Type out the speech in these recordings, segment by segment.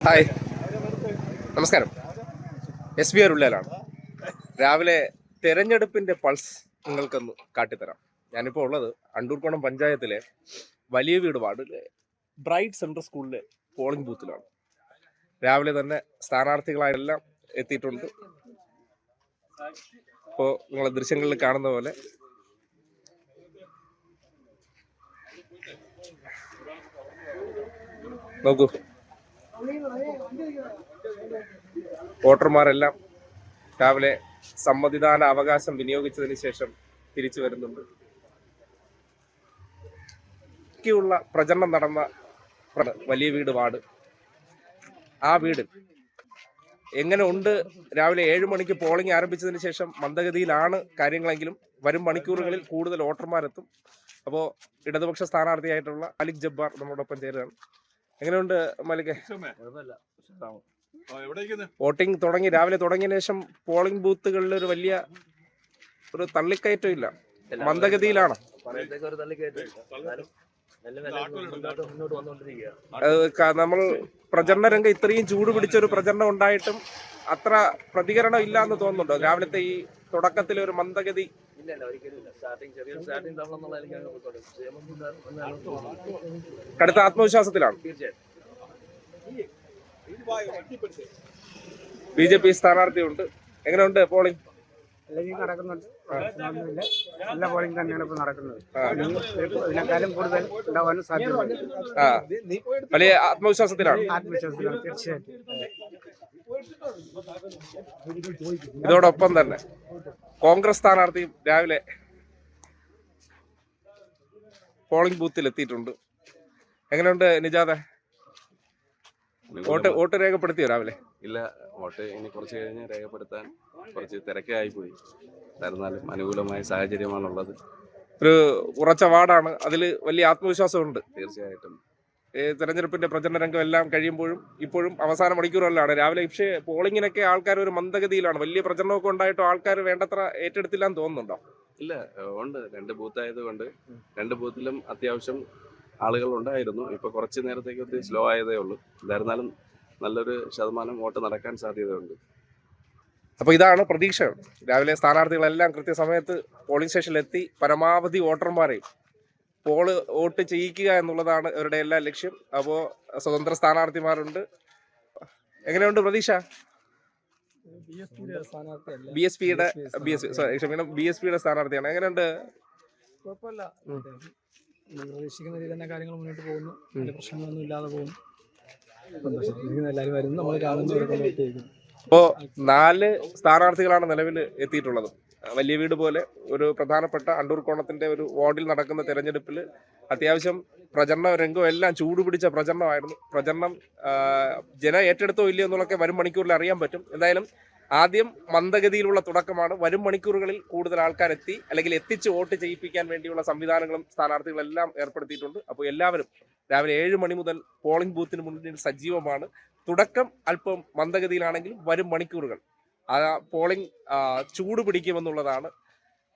Hi, നമസ്കാരം. SBR ഉള്ളിലാണ്. രാവിലെ തെരഞ്ഞെടുപ്പിന്റെ പൾസ് നിങ്ങൾക്കൊന്ന് കാട്ടിത്തരാം. ഞാനിപ്പോൾ ഉള്ളത് അണ്ടൂർക്കോണം പഞ്ചായത്തിലെ വലിയ വീട് വാർഡിലെ ബ്രൈറ്റ് സെൻട്രൽ സ്കൂളിലെ പോളിംഗ് ബൂത്തിലാണ്. രാവിലെ തന്നെ സ്ഥാനാർത്ഥികളായെല്ലാം എത്തിയിട്ടുണ്ട്. ഇപ്പോൾ നിങ്ങൾ ദൃശ്യങ്ങളിൽ കാണുന്ന പോലെ നോക്കൂ, വോട്ടർമാരെല്ലാം രാവിലെ സമ്മതിദാന അവകാശം വിനിയോഗിച്ചതിന് ശേഷം തിരിച്ചു വരുന്നുണ്ട്. ുള്ള പ്രചരണം നടന്ന വലിയ വീട് വാർഡ്, ആ വീട് എങ്ങനെ ഉണ്ട്? രാവിലെ 7 മണിക്ക് പോളിംഗ് ആരംഭിച്ചതിന് ശേഷം മന്ദഗതിയിലാണ് കാര്യങ്ങളെങ്കിലും വരും മണിക്കൂറുകളിൽ കൂടുതൽ വോട്ടർമാരെത്തും. അപ്പോൾ ഇടതുപക്ഷ സ്ഥാനാർത്ഥിയായിട്ടുള്ള മാലിക് ജബ്ബാർ നമ്മോടൊപ്പം ചേരുകയാണ്. എങ്ങനെയുണ്ട് മാലിക്? വോട്ടിംഗ് തുടങ്ങി, രാവിലെ തുടങ്ങിയ ശേഷം പോളിംഗ് ബൂത്തുകളിൽ ഒരു വലിയ തള്ളിക്കയറ്റം ഇല്ല, മന്ദഗതിയിലാണ്. നമ്മൾ പ്രചരണ രംഗം ഇത്രയും ചൂട് പിടിച്ച ഒരു പ്രചരണം ഉണ്ടായിട്ടും അത്ര പ്രതികരണം ഇല്ല എന്ന് തോന്നുന്നുണ്ടോ? രാവിലത്തെ ഈ തുടക്കത്തിൽ ഒരു മന്ദഗതി കടുത്ത ആത്മവിശ്വാസത്തിലാണ്. BJP സ്ഥാനാർത്ഥിയുണ്ട്. എങ്ങനെയുണ്ട് പോളിംഗ്? നടക്കുന്നുണ്ട്. നല്ല പോളിംഗ് തന്നെയാണ് ഇപ്പൊ നടക്കുന്നത്. ഇതിനേക്കാളും കൂടുതൽ ഉണ്ടാവാനും സാധ്യതയുണ്ട്. വലിയ ആത്മവിശ്വാസത്തിലാണ്. തീർച്ചയായിട്ടും. ഇതോടൊപ്പം തന്നെ കോൺഗ്രസ് സ്ഥാനാർത്ഥിയും രാവിലെ പോളിംഗ് ബൂത്തിൽ എത്തിയിട്ടുണ്ട്. എങ്ങനെയുണ്ട് നിജാദ? വോട്ട് രേഖപ്പെടുത്തിയോ രാവിലെ? ഇല്ല, വോട്ട് ഇനി കുറച്ച് കഴിഞ്ഞ് രേഖപ്പെടുത്താൻ കുറച്ച് തിരക്കായി പോയി. എന്നാലും അനുകൂലമായ സാഹചര്യമാണുള്ളത്. ഒരു ഉറച്ച വാർഡാണ്, അതിൽ വലിയ ആത്മവിശ്വാസമുണ്ട്. തീർച്ചയായിട്ടും തെരഞ്ഞെടുപ്പിന്റെ പ്രചരണ രംഗം എല്ലാം കഴിയുമ്പോഴും ഇപ്പോഴും അവസാന മണിക്കൂറുകളിലാണ് രാവിലെ. പക്ഷേ പോളിംഗിനൊക്കെ ആൾക്കാർ ഒരു മന്ദഗതിയിലാണ്. വലിയ പ്രചരണമൊക്കെ ഉണ്ടായിട്ടും ആൾക്കാർ വേണ്ടത്ര ഏറ്റെടുത്തില്ലാന്ന് തോന്നുന്നുണ്ടോ? ഇല്ല, ഉണ്ട്. 2 ബൂത്ത് ആയതുകൊണ്ട് 2 ബൂത്തിലും അത്യാവശ്യം ആളുകൾ ഉണ്ടായിരുന്നു. ഇപ്പൊ കുറച്ച് നേരത്തേക്ക് ഒത്തിരി സ്ലോ ആയതേ ഉള്ളൂ. എന്തായിരുന്നാലും നല്ലൊരു ശതമാനം വോട്ട് നടക്കാൻ സാധ്യതയുണ്ട്. അപ്പോൾ ഇതാണ് പ്രതീക്ഷ. രാവിലെ സ്ഥാനാർത്ഥികളെല്ലാം കൃത്യസമയത്ത് പോളിംഗ് സ്റ്റേഷനിലെത്തി പരമാവധി വോട്ടർമാരെയും വോട്ട് ചെയ്യിക്കുക എന്നുള്ളതാണ് ഇവരുടെ എല്ലാ ലക്ഷ്യം. അപ്പോൾ സ്വതന്ത്ര സ്ഥാനാർത്ഥിമാരുണ്ട്. എങ്ങനെയുണ്ട് പ്രതീക്ഷ? BSPയുടെ സ്ഥാനാർത്ഥിയാണ്. എങ്ങനെയുണ്ട്? കുഴപ്പമില്ല, പ്രതീക്ഷിക്കുന്ന രീതിയിൽ തന്നെ കാര്യങ്ങൾ മുന്നോട്ട് പോകുന്നു. വലിയ പ്രശ്നങ്ങളൊന്നും ഇല്ലാതെ പോകുന്നു. എല്ലാവരും വരുന്നു, നമ്മൾ കാണുന്നു. ഇപ്പോൾ 4 സ്ഥാനാർത്ഥികളാണ് നിലവിൽ എത്തിയിട്ടുള്ളത്. വലിയ വീട് പോലെ ഒരു പ്രധാനപ്പെട്ട അണ്ടൂർക്കോണത്തിന്റെ ഒരു വാർഡിൽ നടക്കുന്ന തെരഞ്ഞെടുപ്പിൽ അത്യാവശ്യം പ്രചരണ രംഗം എല്ലാം ചൂടുപിടിച്ച പ്രചരണമായിരുന്നു. പ്രചരണം ജനം ഏറ്റെടുത്തോ ഇല്ലയോ എന്നുള്ളതൊക്കെ വരും മണിക്കൂറിൽ അറിയാൻ പറ്റും. എന്തായാലും ആദ്യം മന്ദഗതിയിലുള്ള തുടക്കമാണ്. വരും മണിക്കൂറുകളിൽ കൂടുതൽ ആൾക്കാരെത്തി അല്ലെങ്കിൽ എത്തിച്ച് വോട്ട് ചെയ്യിപ്പിക്കാൻ വേണ്ടിയുള്ള സംവിധാനങ്ങളും സ്ഥാനാർത്ഥികളെല്ലാം ഏർപ്പെടുത്തിയിട്ടുണ്ട്. അപ്പോൾ എല്ലാവരും രാവിലെ 7 മണി മുതൽ പോളിംഗ് ബൂത്തിന് മുന്നിൽ സജീവമാണ്. തുടക്കം അല്പം മന്ദഗതിയിലാണെങ്കിലും വരും മണിക്കൂറുകൾ ആ പോളിംഗ് ചൂട് പിടിക്കുമെന്നുള്ളതാണ്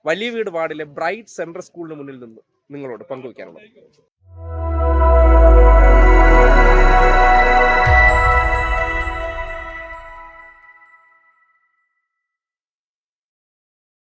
വലിയ വീട് വാർഡിലെ ബ്രൈറ്റ് സെൻട്രൽ സ്കൂളിന് മുന്നിൽ നിന്ന് നിങ്ങളോട് പങ്കുവയ്ക്കാനുള്ളത്.